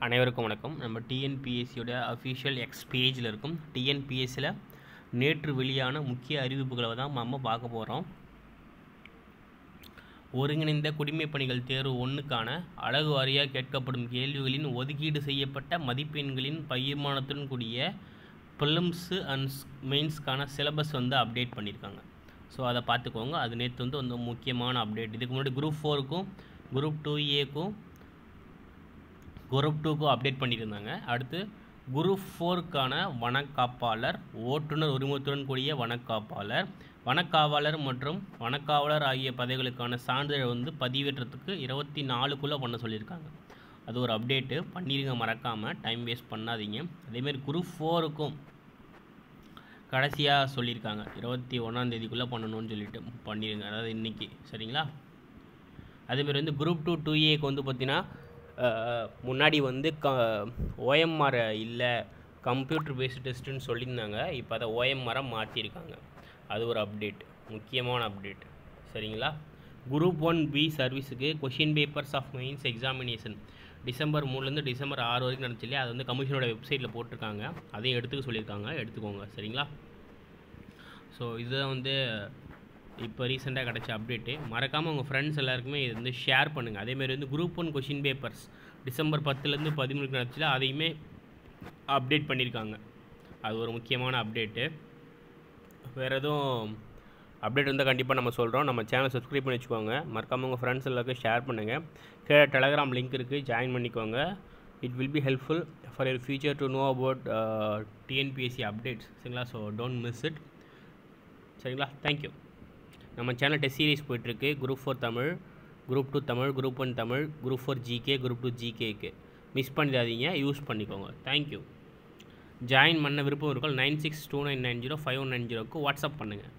அனைவருக்கும் வணக்கம். நம்ம டிஎன்பிஎஸ்சியோட அஃபிஷியல் எக்ஸ் பேஜில் இருக்கும். டிஎன்பிஎஸ்சியில் நேற்று வெளியான முக்கிய அறிவிப்புகளை தான் நம்ம பார்க்க போகிறோம். ஒருங்கிணைந்த குடிமைப் பணிகள் தேர்வு 1க்கான அலகு வாரியாக கேட்கப்படும் கேள்விகளின் ஒதுக்கீடு செய்யப்பட்ட மதிப்பெண்களின் பகிர்மானத்துடன் கூடிய ப்ரிலிம்ஸு அண்ட் மெயின்ஸ்க்கான சிலபஸ் அப்டேட் பண்ணியிருக்காங்க. ஸோ அதை பார்த்துக்கோங்க. அது நேற்று வந்து முக்கியமான அப்டேட். இதுக்கு முன்னாடி குரூப் 4க்கும் குரூப் 2ஏக்கும் குரூப் 2க்கும் அப்டேட் பண்ணியிருந்தாங்க. அடுத்து குரூப் 4க்கான வனக்காப்பாளர், ஓட்டுநர் உரிமத்துடன் கூடிய வனக்காப்பாளர், வனக்காவலர் மற்றும் வனக்காவலர் ஆகிய பதவிகளுக்கான சான்றிதழ் பதிவேற்றத்துக்கு 24க்குள்ளே பண்ண சொல்லியிருக்காங்க. அது ஒரு அப்டேட்டு பண்ணிடுங்க, மறக்காமல் டைம் வேஸ்ட் பண்ணாதீங்க. அதேமாரி குரூப் 4க்கும் கடைசியாக சொல்லியிருக்காங்க 21ஆம் பண்ணணும்னு சொல்லிட்டு பண்ணிடுங்க, அதாவது இன்றைக்கி. சரிங்களா? அதேமாரி குரூப் 2ஏக்கு பார்த்திங்கன்னா முன்னாடி ஓஎம்ஆர் இல்லை, கம்ப்யூட்டர் பேஸ்டு டெஸ்ட்டுன்னு சொல்லியிருந்தாங்க. இப்போ அதை ஓஎம்ஆராக மாற்றிருக்காங்க. அது ஒரு அப்டேட், முக்கியமான அப்டேட். சரிங்களா? குரூப் 1B சர்வீஸுக்கு question papers of mains examination December 3லேருந்து டிசம்பர் 6 வரைக்கும் நடந்துச்சு இல்லையா? அது கமிஷனோட வெப்சைட்டில் போட்டிருக்காங்க. அதையும் எடுத்துக்க சொல்லியிருக்காங்க, எடுத்துக்கோங்க. சரிங்களா? ஸோ இதுதான் இப்போ ரீசெண்டாக கிடச்ச அப்டேட்டு. மறக்காமல் உங்கள் ஃப்ரெண்ட்ஸ் எல்லாருக்குமே இது ஷேர் பண்ணுங்கள். அதேமாதிரி குரூப் 1 கொஷின் பேப்பர்ஸ் டிசம்பர் 10லேருந்து 13 நடந்துச்சுல, அதையுமே அப்டேட் பண்ணியிருக்காங்க. அது ஒரு முக்கியமான அப்டேட்டு. வேறு எதுவும் அப்டேட் கண்டிப்பாக நம்ம சொல்கிறோம். நம்ம சேனலை சப்ஸ்கிரைப் பண்ணி வச்சுக்கோங்க. மறக்காமல் உங்கள் ஃப்ரெண்ட்ஸ் எல்லாருக்கும் ஷேர் பண்ணுங்கள். கீழே டெலகிராம் லிங்க் இருக்குது, ஜாயின் பண்ணிக்கோங்க. It will be helpful for your future to know about TNPSC updates. சரிங்களா? So don't miss it. சரிங்களா? தேங்க்யூ. நம்ம சேனல் டெஸ்ட் சீரிஸ் போய்ட்டுருக்கு. Group 4 Tamil, group 2 Tamil, group 1 Tamil, group 4 GK, group 2 ஜிகேக்கு மிஸ் பண்ணிடாதீங்க, யூஸ் பண்ணிக்கோங்க. Thank you. Join பண்ண விருப்பம் இருக்கோ 9629905190க்கு வாட்ஸ்அப் பண்ணுங்கள்.